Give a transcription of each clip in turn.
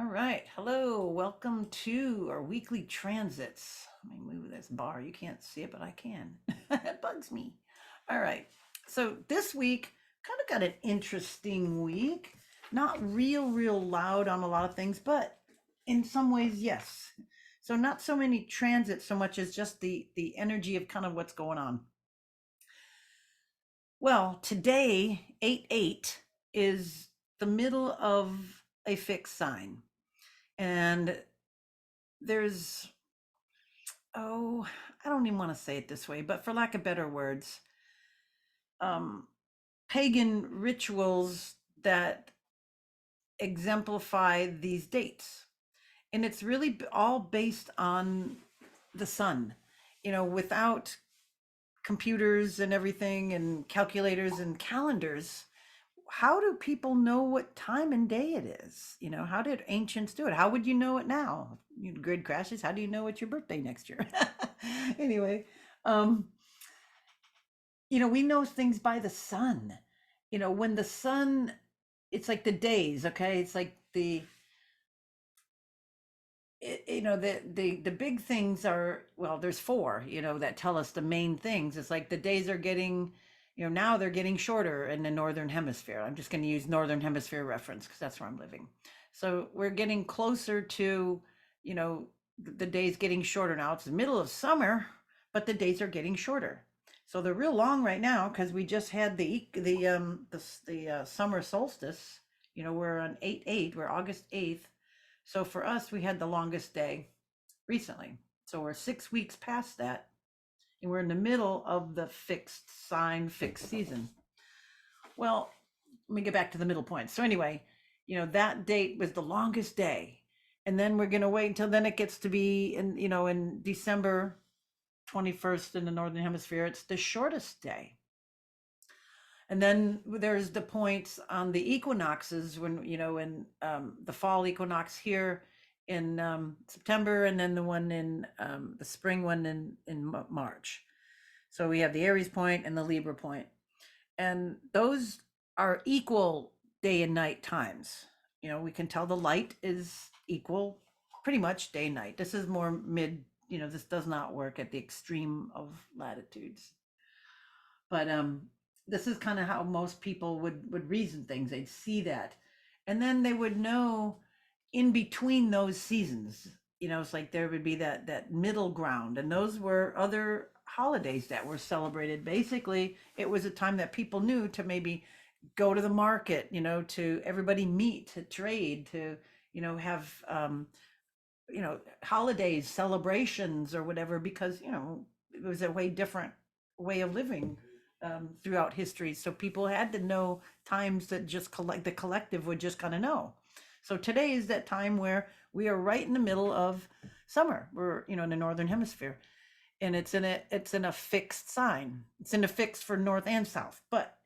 All right. Hello. Welcome to our weekly transits. Let me move this bar. You can't see it, but I can. It bugs me. All right. So this week kind of got an interesting week. Not real loud on a lot of things, but in some ways, yes. So not so many transits so much as just the energy of kind of what's going on. Well, today, 8/8 is the middle of a fixed sign. And there's, oh, I don't even want to say it this way, but for lack of better words, um, pagan rituals that exemplify these dates. And it's really all based on the sun, without computers and everything and calculators and calendars. How do people know what time and day it is? How did ancients do it? How would you know it now? Grid crashes. How do you know it's your birthday next year? Anyway, um, we know things by the sun. When the sun, it's like the days, okay? It's like the big things are, well, there's four, that tell us the main things. It's like the days are getting, now they're getting shorter in the northern hemisphere. I'm just going to use northern hemisphere reference because that's where I'm living. So we're getting closer to, the days getting shorter now. It's the middle of summer, but the days are getting shorter. So they're real long right now because we just had the summer solstice. We're on 8/8. We're August 8th. So for us, we had the longest day recently. So we're 6 weeks past that, and we're in the middle of the fixed sign, fixed season. Well, let me get back to the middle point. So anyway, that date was the longest day. And then we're going to wait until then it gets to be in December 21st in the Northern Hemisphere, it's the shortest day. And then there's the points on the equinoxes when, in the fall equinox here in September, and then the one in the spring one in March. So we have the Aries point and the Libra point. And those are equal day and night times. We can tell the light is equal pretty much day and night. This is more mid, this does not work at the extreme of latitudes. But this is kind of how most people would reason things. They'd see that, and then they would know in between those seasons. It's like there would be that middle ground, and those were other holidays that were celebrated. Basically, it was a time that people knew to maybe go to the market, to everybody meet, to trade, to have holidays, celebrations, or whatever, because it was a way different way of living throughout history. So people had to know times that just the collective would just kind of know. So today is that time where we are right in the middle of summer. We're in the northern hemisphere, and it's in a fixed sign. It's in a fixed for north and south, but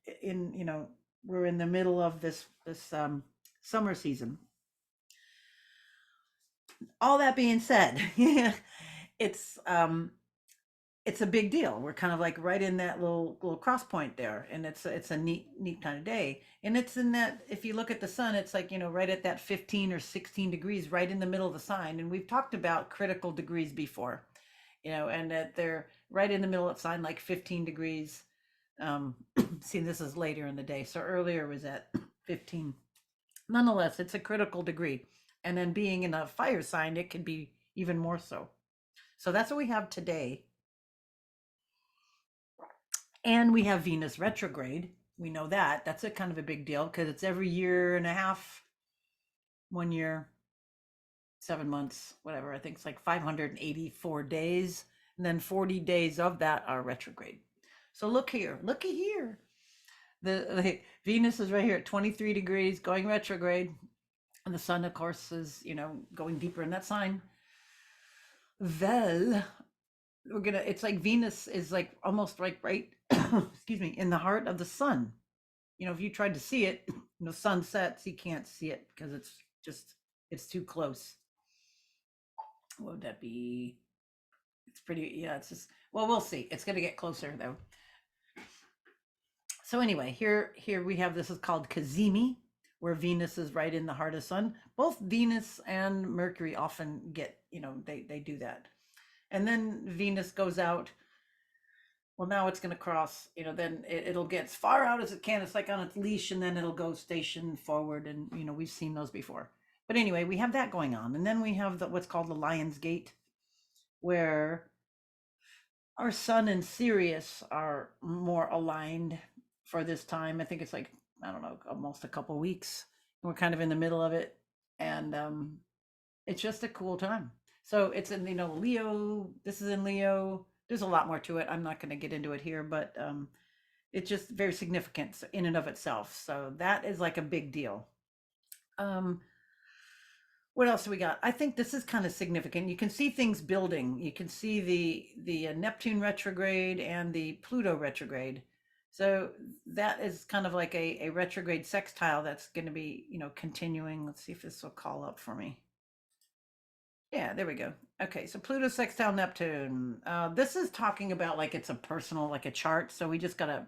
we're in the middle of this summer season. All that being said, it's it's a big deal. We're kind of like right in that little cross point there, and it's a neat kind of day. And it's in that, if you look at the sun, it's like right at that 15 or 16 degrees, right in the middle of the sign. And we've talked about critical degrees before, and that they're right in the middle of the sign, like 15 degrees. See, this is later in the day, so earlier was at 15. Nonetheless, it's a critical degree, and then being in a fire sign, it can be even more so. So that's what we have today. And we have Venus retrograde. We know that. That's a kind of a big deal because it's every year and a half, 1 year, 7 months, whatever. I think it's like 584 days. And then 40 days of that are retrograde. So looky here. The Venus is right here at 23 degrees going retrograde. And the sun, of course, is, going deeper in that sign. Well, it's like Venus is like almost like right excuse me, in the heart of the sun. If you tried to see it, sun sets, you can't see it because it's too close. What would that be? It's pretty, yeah, it's just, well, we'll see. It's going to get closer though. So anyway, here we have, this is called Cazimi, where Venus is right in the heart of sun. Both Venus and Mercury often get, they do that. And then Venus goes out. Well, now it's going to cross, then it'll get as far out as it can. It's like on its leash, and then it'll go station forward. And, we've seen those before. But anyway, we have that going on. And then we have what's called the Lion's Gate, where our sun and Sirius are more aligned for this time. I think it's like, I don't know, almost a couple weeks. We're kind of in the middle of it. And it's just a cool time. So it's in, Leo. This is in Leo. There's a lot more to it. I'm not going to get into it here, but it's just very significant in and of itself. So that is like a big deal. What else do we got? I think this is kind of significant. You can see things building. You can see the Neptune retrograde and the Pluto retrograde. So that is kind of like a retrograde sextile that's going to be, continuing. Let's see if this will call up for me. Yeah, there we go. Okay, so Pluto sextile Neptune. This is talking about like it's a personal, like a chart. So we just got to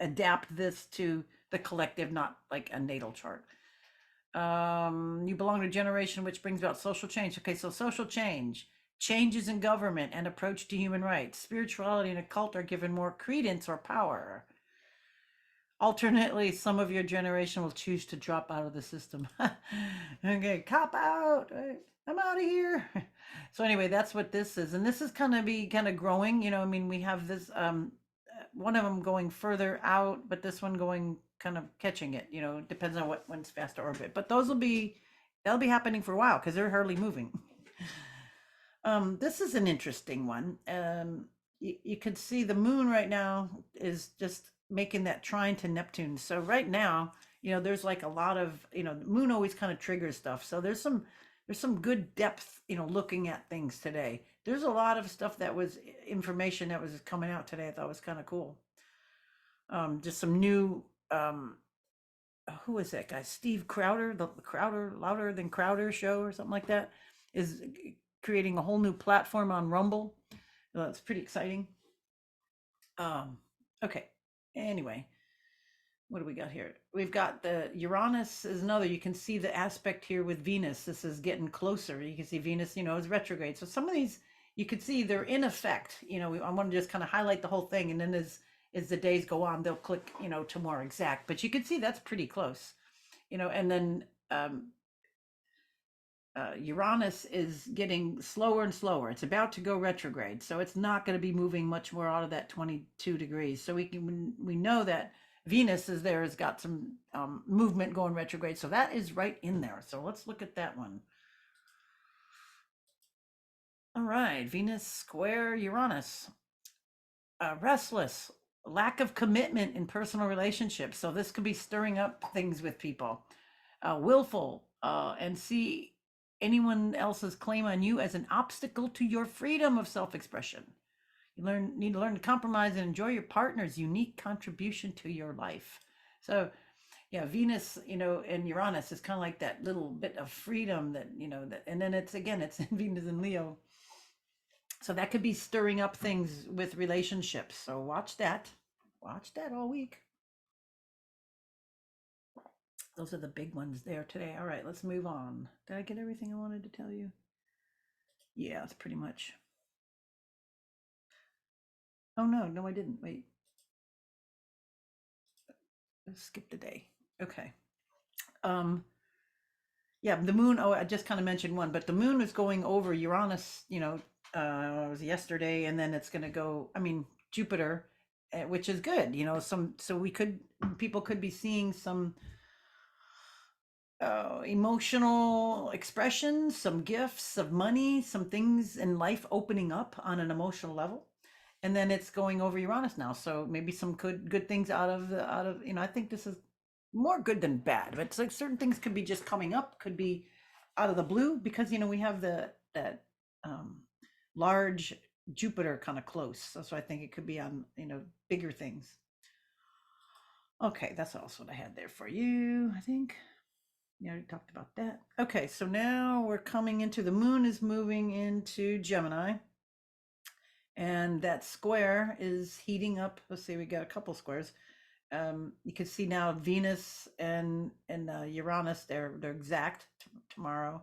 adapt this to the collective, not like a natal chart. You belong to a generation which brings about social change. Okay, so social change, changes in government and approach to human rights. Spirituality and occult are given more credence or power. Alternately, some of your generation will choose to drop out of the system. Okay, cop out. I'm out of here. So anyway, that's what this is. And this is kind of growing, we have this, one of them going further out, but this one going kind of catching it, depends on what one's faster orbit, but that'll be happening for a while because they're hardly moving. This is an interesting one. You can see the moon right now is just making that trine to Neptune. So right now, there's like a lot of, the moon always kind of triggers stuff. So there's some good depth, looking at things today. There's a lot of stuff that was information that was coming out today. I thought was kind of cool. Just some new, who is that guy? Steve Crowder, the Crowder Louder Than Crowder show or something like that, is creating a whole new platform on Rumble. That's pretty exciting. Okay. Anyway, what do we got here? We've got the Uranus is another. You can see the aspect here with Venus. This is getting closer. You can see Venus, is retrograde. So some of these you can see they're in effect. I want to just kind of highlight the whole thing, and then as the days go on, they'll click, to more exact. But you can see that's pretty close, and then Uranus is getting slower and slower. It's about to go retrograde, so it's not going to be moving much more out of that 22 degrees. So we know that Venus is there, has got some movement going retrograde. So that is right in there. So let's look at that one. All right, Venus square Uranus. Restless, lack of commitment in personal relationships. So this could be stirring up things with people. Willful, and see anyone else's claim on you as an obstacle to your freedom of self-expression. You need to learn to compromise and enjoy your partner's unique contribution to your life. So yeah, Venus, and Uranus is kind of like that little bit of freedom that, and then it's in Venus and Leo. So that could be stirring up things with relationships. So watch that all week. Those are the big ones there today. All right, let's move on. Did I get everything I wanted to tell you? Yeah, that's pretty much. Oh, no, I didn't. Wait. Let's skip the day. Okay. Yeah, the moon. Oh, I just kind of mentioned one, but the moon is going over Uranus, it was yesterday, and then it's going to go, Jupiter, which is good, so people could be seeing some emotional expressions, some gifts of money, some things in life opening up on an emotional level. And then it's going over Uranus now, so maybe some good things out of I think this is more good than bad, but it's like certain things could be just coming up, could be out of the blue, because we have that large Jupiter kind of close, so I think it could be on bigger things. Okay, that's also what I had there for you, I think. Yeah, we talked about that. Okay, so now we're coming into, the moon is moving into Gemini, and that square is heating up. Let's see, we got a couple squares. You can see now Venus and Uranus, they're exact tomorrow.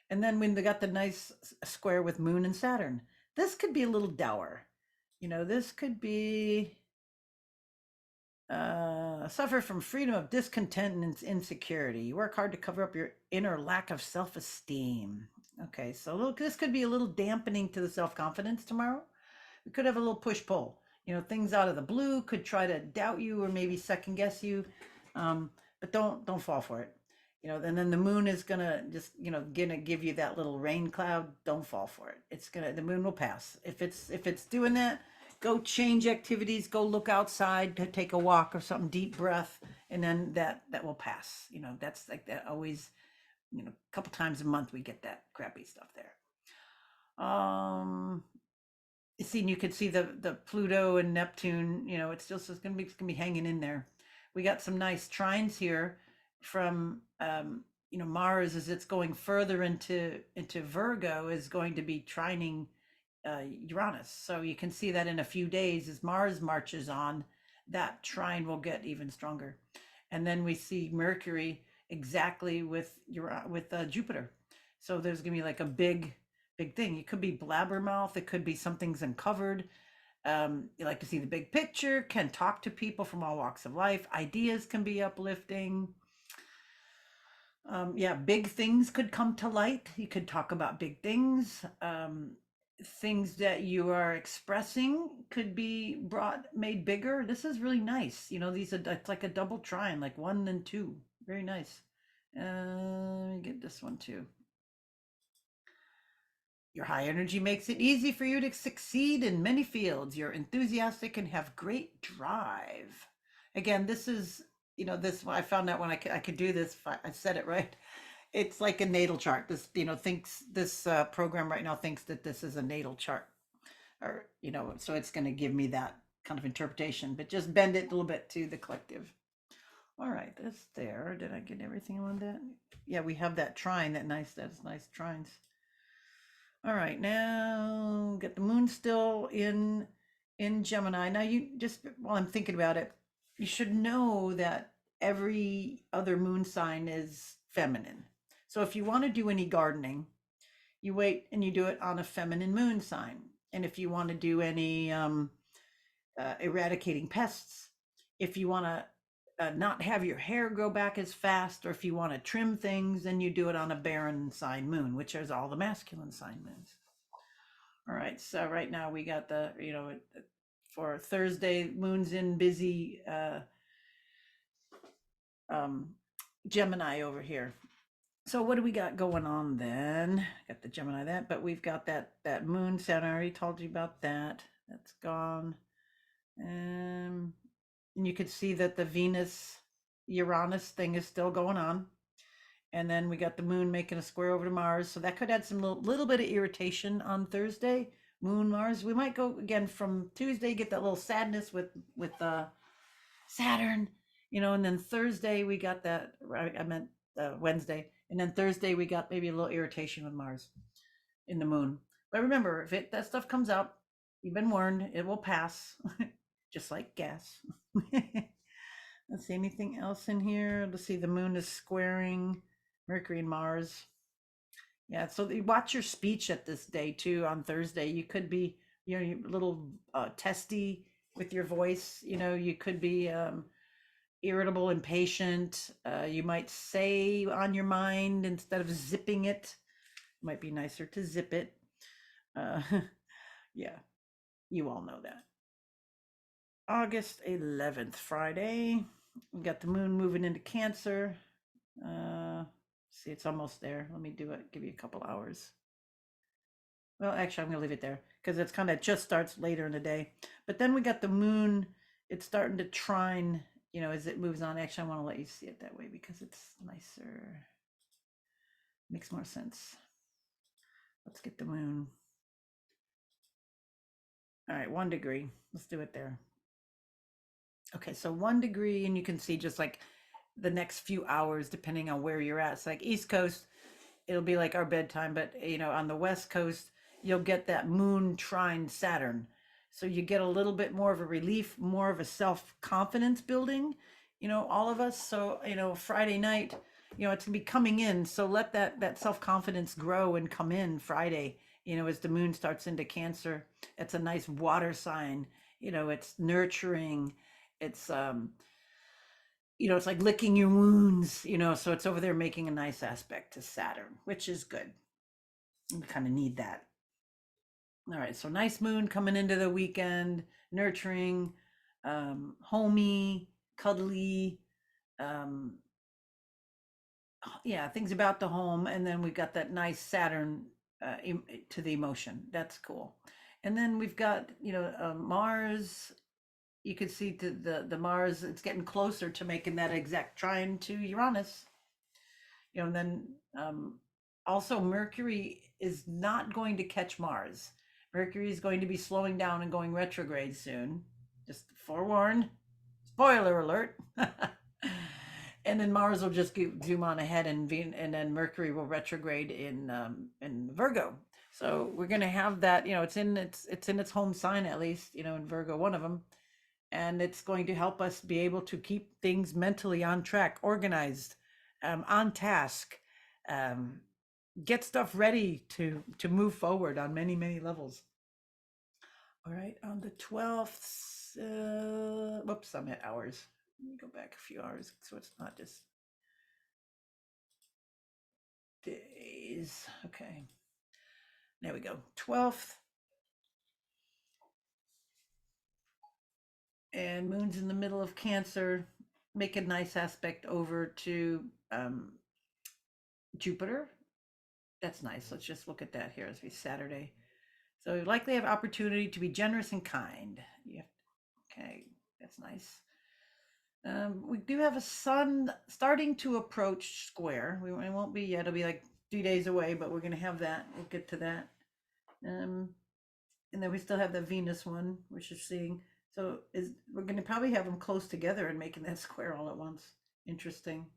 And then when they got the nice square with Moon and Saturn, this could be a little dour. This could be suffer from freedom of discontent and insecurity. You work hard to cover up your inner lack of self-esteem. Okay, so this could be a little dampening to the self-confidence tomorrow. We could have a little push-pull. Things out of the blue could try to doubt you or maybe second guess you, but don't fall for it. And then the moon is gonna just gonna give you that little rain cloud. Don't fall for it. The moon will pass. If it's doing that, go change activities, go look outside to take a walk or something, deep breath, and then that will pass. That's like that always, a couple times a month we get that crappy stuff there. You could see the Pluto and Neptune, it's gonna be hanging in there. We got some nice trines here from Mars, as it's going further into Virgo, is going to be trining Uranus. So you can see that in a few days as Mars marches on, that trine will get even stronger. And then we see Mercury exactly with Jupiter. So there's gonna be like a big thing. It could be blabbermouth. It could be something's uncovered. You like to see the big picture, can talk to people from all walks of life. Ideas can be uplifting. Yeah, big things could come to light. You could talk about big things. Things that you are expressing could be made bigger. This is really nice. It's like a double trine, like 1 and 2. Very nice. Let me get this one too. Your high energy makes it easy for you to succeed in many fields. You're enthusiastic and have great drive. Again, this is, this I found out when I could do this. I said it right. It's like a natal chart. This, thinks this program right now thinks that this is a natal chart, or so it's going to give me that kind of interpretation, but just bend it a little bit to the collective. All right, that's there. Did I get everything on that? Yeah, we have that trine. That's nice trines. All right, now get the moon still in Gemini. Now you just, while I'm thinking about it, you should know that every other moon sign is feminine. So if you want to do any gardening, you wait and you do it on a feminine moon sign. And if you want to do any eradicating pests, if you want to not have your hair grow back as fast, or if you want to trim things, then you do it on a barren sign moon, which is all the masculine sign moons. All right, so right now we got the, for Thursday, moon's in busy Gemini over here. So what do we got going on then? Got the Gemini that, but we've got that moon Saturn. I already told you about that. That's gone. And you could see that the Venus Uranus thing is still going on. And then we got the moon making a square over to Mars. So that could add some little bit of irritation on Thursday. Moon, Mars. We might go again from Tuesday, get that little sadness with Saturn, and then Thursday we got that, I meant Wednesday. And then Thursday we got maybe a little irritation with Mars in the moon. But remember, if that stuff comes up, you've been warned, it will pass, just like gas. Let's see, anything else in here? Let's see, the moon is squaring Mercury and Mars. Yeah, so watch your speech at this day too. On Thursday, you could be, a little testy with your voice. You could be irritable, impatient. You might say on your mind instead of zipping it. It might be nicer to zip it. Yeah, you all know that. August 11th, Friday. We got the moon moving into Cancer. See, it's almost there. Let me do it. Give you a couple hours. Well, actually, I'm going to leave it there because it's kind of just starts later in the day. But then we got the moon. It's starting to trine, as it moves on. Actually, I want to let you see it that way because it's nicer. Makes more sense. Let's get the moon. All right, 1 degree. Let's do it there. Okay, so 1 degree, and you can see just like the next few hours, depending on where you're at. It's like East Coast, it'll be like our bedtime, but on the West Coast, you'll get that moon trine Saturn. So you get a little bit more of a relief, more of a self-confidence building, all of us. So, Friday night, it's gonna be coming in. So let that self-confidence grow and come in Friday, as the moon starts into Cancer. It's a nice water sign, it's nurturing. It's it's like licking your wounds, so it's over there making a nice aspect to Saturn, which is good. We kind of need that. All right, so nice moon coming into the weekend, nurturing, homey, cuddly, um, yeah, things about the home. And then we've got that nice Saturn to the emotion. That's cool. And then we've got, Mars. You could see the Mars, it's getting closer to making that exact trine to Uranus. And then also Mercury is not going to catch Mars. Mercury is going to be slowing down and going retrograde soon. Just forewarned. Spoiler alert. And then Mars will just zoom on ahead, and then Mercury will retrograde in Virgo. So we're going to have that. It's in its home sign, at least, in Virgo, one of them, and it's going to help us be able to keep things mentally on track, organized, on task, get stuff ready to move forward on many, many levels. All right, on the 12th, whoops, I'm at hours. Let me go back a few hours so it's not just days. Okay, there we go. 12th, and moon's in the middle of Cancer. Make a nice aspect over to Jupiter. That's nice. Let's just look at that here as we Saturday. So you likely have opportunity to be generous and kind. Yeah. Okay, that's nice. We do have a sun starting to approach square. It won't be yet. It'll be like 3 days away, but we're going to have that. We'll get to that. And then we still have the Venus one, which is seeing. So we're going to probably have them close together and making that square all at once. Interesting.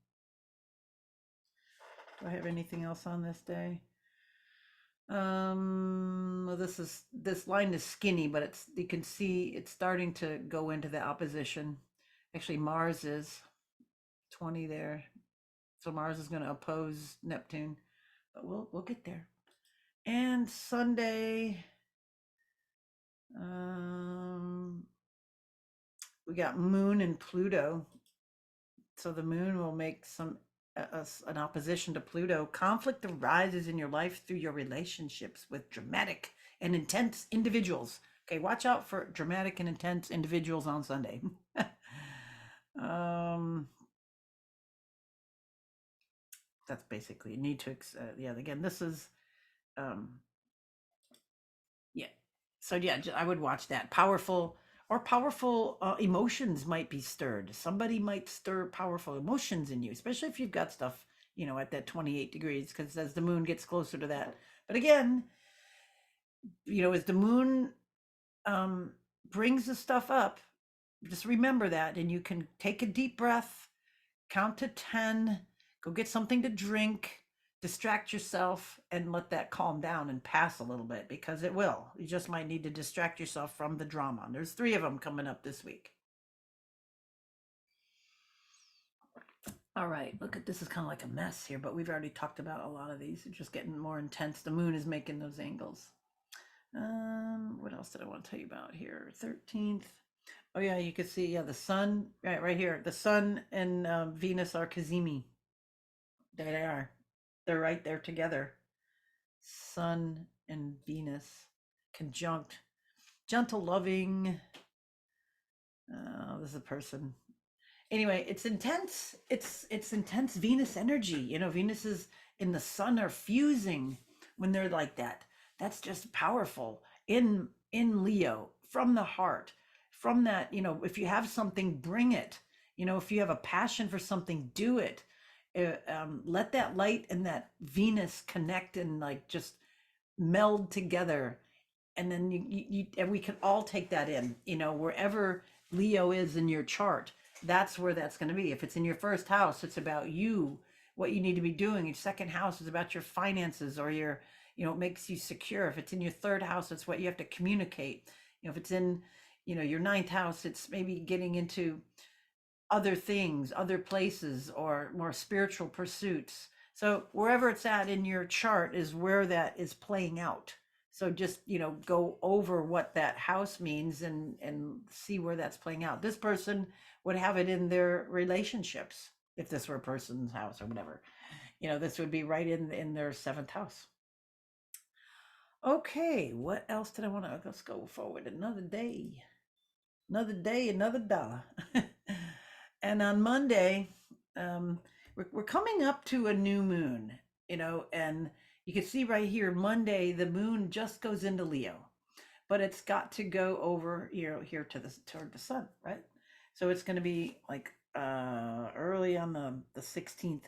Do I have anything else on this day? Well, this line is skinny, but you can see it's starting to go into the opposition. Actually, Mars is 20 there. So Mars is going to oppose Neptune, but we'll get there. And Sunday, we got Moon and Pluto. So the Moon will make an opposition to Pluto. Conflict arises in your life through your relationships with dramatic and intense individuals. Okay, watch out for dramatic and intense individuals on Sunday. That's basically, you need to, yeah, again, this is, yeah. So yeah, I would watch that. Powerful emotions might be stirred. Somebody might stir powerful emotions in you, especially if you've got stuff, at that 28 degrees, because as the moon gets closer to that. But again, as the moon brings the stuff up, just remember that, and you can take a deep breath, count to 10, go get something to drink, distract yourself, and let that calm down and pass a little bit, because it will. You just might need to distract yourself from the drama. There's 3 of them coming up this week. All right, look at this is kind of like a mess here, but we've already talked about a lot of these. It's just getting more intense. The moon is making those angles. What else did I want to tell you about here? 13th. Oh yeah, you can see, yeah, the sun, right here. The sun and Venus are Cazimi. There they are. They're right there together. Sun and Venus conjunct. Gentle, loving. This is a person. Anyway, it's intense. It's intense Venus energy. Venus is in the sun are fusing when they're like that. That's just powerful in Leo, from the heart, from that. If you have something, bring it. If you have a passion for something, do it. Let that light and that Venus connect and like just meld together, and then and we can all take that in. Wherever Leo is in your chart, that's where that's going to be. If it's in your first house, it's about you, what you need to be doing. Your second house is about your finances, or your, it makes you secure. If it's in your third house, it's what you have to communicate. If it's in, your ninth house, it's maybe getting into other things, other places, or more spiritual pursuits. So wherever it's at in your chart is where that is playing out. So just, go over what that house means and see where that's playing out. This person would have it in their relationships if this were a person's house or whatever. This would be right in their seventh house. Okay, what else did I want to? Let's go forward. Another day, another dollar. And on Monday, um, we're coming up to a new moon, and you can see right here, Monday, the moon just goes into Leo, but it's got to go over, here to toward the sun, right? So it's going to be like early on the 16th,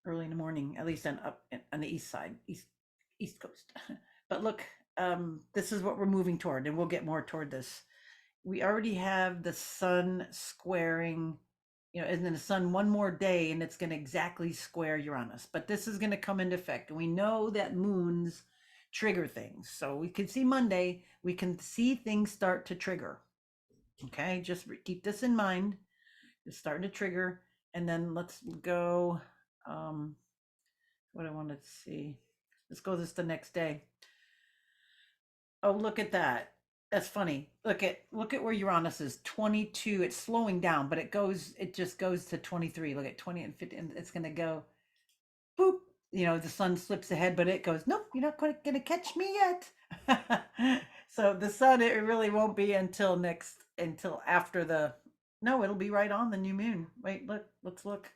early in the morning, at least on the east side, east coast. But look, this is what we're moving toward, and we'll get more toward this. We already have the sun squaring, and then the sun one more day and it's going to exactly square Uranus. But this is going to come into effect. And we know that moons trigger things. So we can see Monday, we can see things start to trigger. Okay, just keep this in mind. It's starting to trigger. And then let's go. What I wanted to see. Let's go this the next day. Oh, look at that. That's funny. Look at where Uranus is. 22. It's slowing down, but it just goes to 23. Look at 20 and 50, and it's gonna go boop. The sun slips ahead, but it goes, nope, you're not gonna catch me yet. So the sun, it really won't be until after the no, it'll be right on the new moon. Wait, let's look.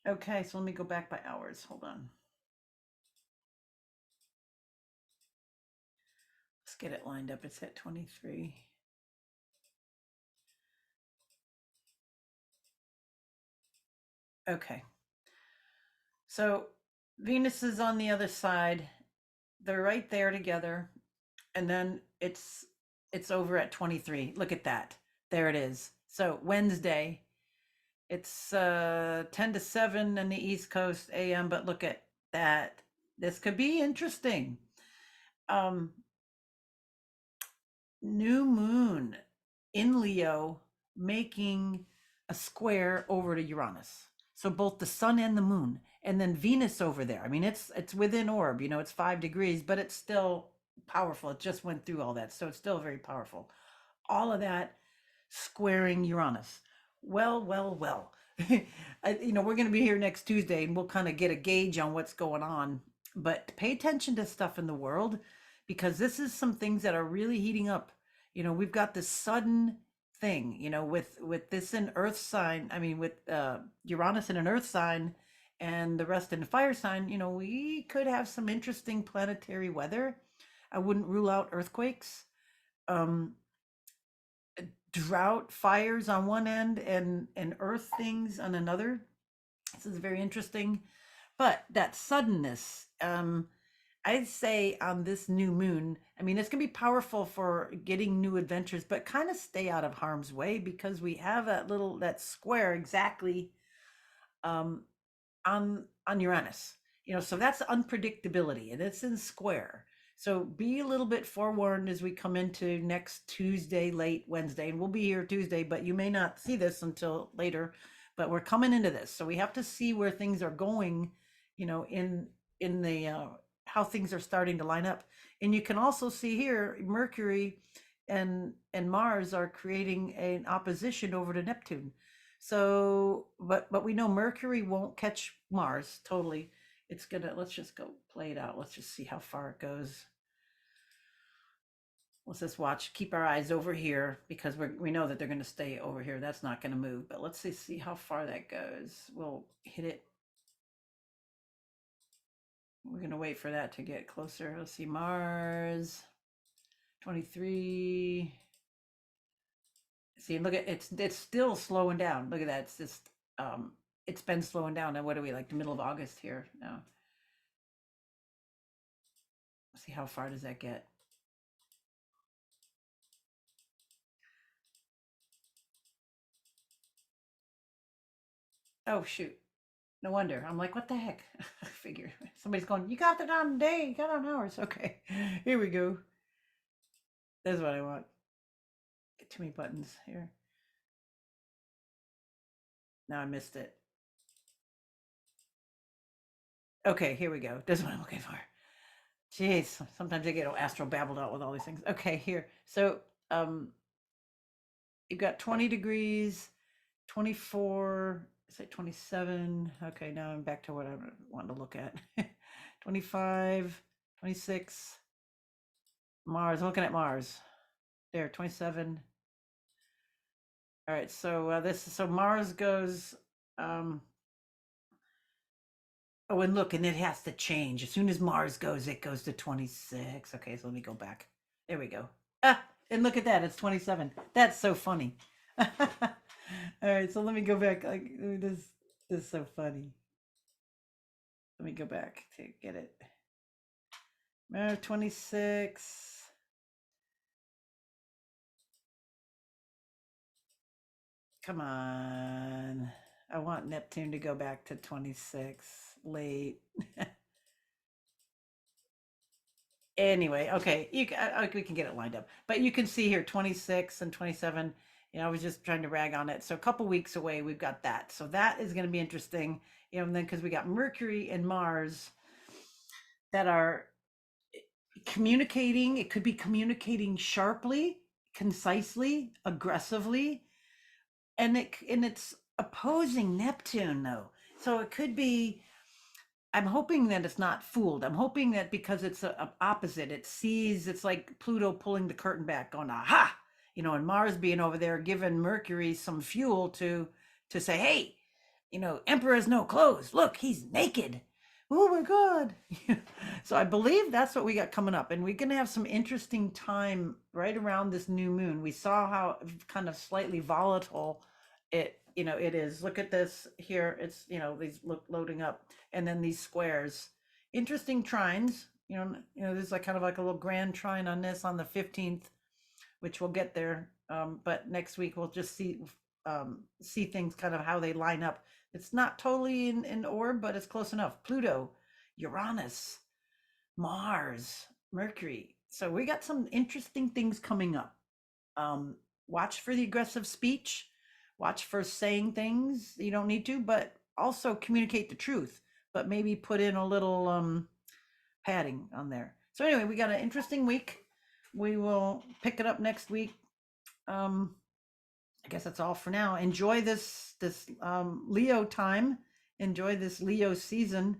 Okay, so let me go back by hours. Hold on. Let's get it lined up. It's at 23. Okay. So Venus is on the other side. They're right there together. And then it's over at 23. Look at that. There it is. So Wednesday, it's 10 to 7 in the East Coast AM, but look at that. This could be interesting. Um New moon in Leo making a square over to Uranus. So both the sun and the moon, and then Venus over there. I mean, it's within orb, it's 5 degrees, but it's still powerful. It just went through all that, so it's still very powerful. All of that squaring Uranus. Well, well, well. We're going to be here next Tuesday, and we'll kind of get a gauge on what's going on. But pay attention to stuff in the world because this is some things that are really heating up. We've got this sudden thing, with this in Earth sign. I mean, with Uranus in an Earth sign and the rest in the fire sign. We could have some interesting planetary weather. I wouldn't rule out earthquakes. Um, Drought, fires on one end, and earth things on another. This is very interesting. But that suddenness, I'd say on this new moon, I mean, it's going to be powerful for getting new adventures, but kind of stay out of harm's way because we have that square exactly um, on Uranus. So that's unpredictability, and it's in square. So be a little bit forewarned as we come into next Tuesday, late Wednesday, and we'll be here Tuesday, but you may not see this until later. But we're coming into this, so we have to see where things are going, in the how things are starting to line up. And you can also see here Mercury and Mars are creating an opposition over to Neptune. So, but we know Mercury won't catch Mars totally. It's gonna, let's just go play it out. Let's just see how far it goes. Let's just watch, keep our eyes over here because we know that they're going to stay over here. That's not going to move, but let's see how far that goes. We'll hit it. We're going to wait for that to get closer. Let's see, Mars 23. See, look at it's still slowing down. Look at that. It's just it's been slowing down. And what are we, like the middle of August here now? Let's see how far does that get? Oh shoot. No wonder. I'm like, what the heck? I figure somebody's going, you got it on day, you got it on hours. Okay. Here we go. That's what I want. Get too many buttons here. Now I missed it. Okay, here we go. This is what I'm looking for. Jeez, sometimes I get astro babbled out with all these things. Okay, here. So um you've got 20 degrees, 24, say 27. Okay, now I'm back to what I wanted to look at. 25, 26. Mars, I'm looking at Mars. There, 27. All right, so so Mars goes oh, and look, and it has to change. As soon as Mars goes, it goes to 26. Okay, so let me go back. There we go. Ah, and look at that. It's 27. That's so funny. All right, so let me go back. Like this is so funny. Let me go back to get it. 26. Come on. I want Neptune to go back to 26 late. Anyway, okay, we can get it lined up. But you can see here 26 and 27. I was just trying to rag on it. So a couple weeks away, we've got that. So that is going to be interesting. And then because we got Mercury and Mars that are communicating, it could be communicating sharply, concisely, aggressively, and it's opposing Neptune though. So it could be, I'm hoping that it's not fooled. I'm hoping that because it's a opposite, it sees, it's like Pluto pulling the curtain back, going, aha, and Mars being over there giving Mercury some fuel to say, hey, Emperor has no clothes. Look, he's naked. Oh my God. So I believe that's what we got coming up. And we're going to have some interesting time right around this new moon. We saw how kind of slightly volatile it is. Look at this here. It's, these loading up, and then these squares. Interesting trines. There's like kind of like a little grand trine on this on the 15th, which we'll get there. But next week we'll just see things kind of how they line up. It's not totally in orb, but it's close enough. Pluto, Uranus, Mars, Mercury. So we got some interesting things coming up. Watch for the aggressive speech. Watch for saying things you don't need to, but also communicate the truth, but maybe put in a little padding on there. So anyway, we got an interesting week. We will pick it up next week. I guess that's all for now. Enjoy this Leo time. Enjoy this Leo season.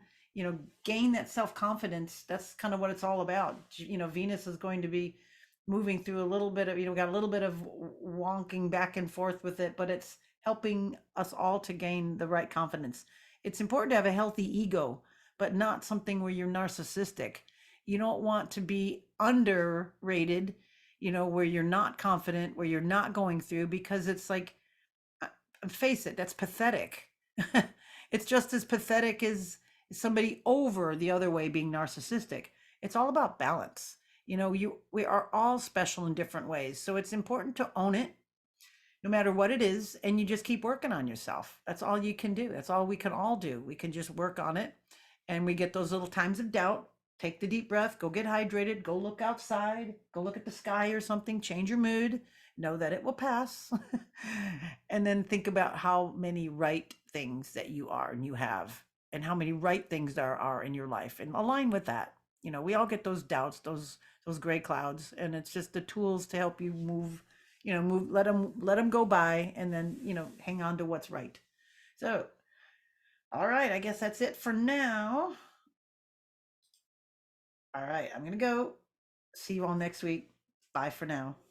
Gain that self-confidence. That's kind of what it's all about. Venus is going to be moving through a little bit of, got a little bit of wonking back and forth with it, but it's helping us all to gain the right confidence. It's important to have a healthy ego, but not something where you're narcissistic. You don't want to be underrated, where you're not confident, where you're not going through, because it's like, face it, that's pathetic. It's just as pathetic as somebody over the other way being narcissistic. It's all about balance. We are all special in different ways. So it's important to own it, no matter what it is, and you just keep working on yourself. That's all you can do. That's all we can all do. We can just work on it, and we get those little times of doubt. Take the deep breath, go get hydrated, go look outside, go look at the sky or something, change your mood, know that it will pass. And then think about how many right things that you are and you have, and how many right things there are in your life, and align with that. We all get those doubts, those gray clouds, and it's just the tools to help you move, let them go by, and then, hang on to what's right. So, all right, I guess that's it for now. All right, I'm going to go. See you all next week. Bye for now.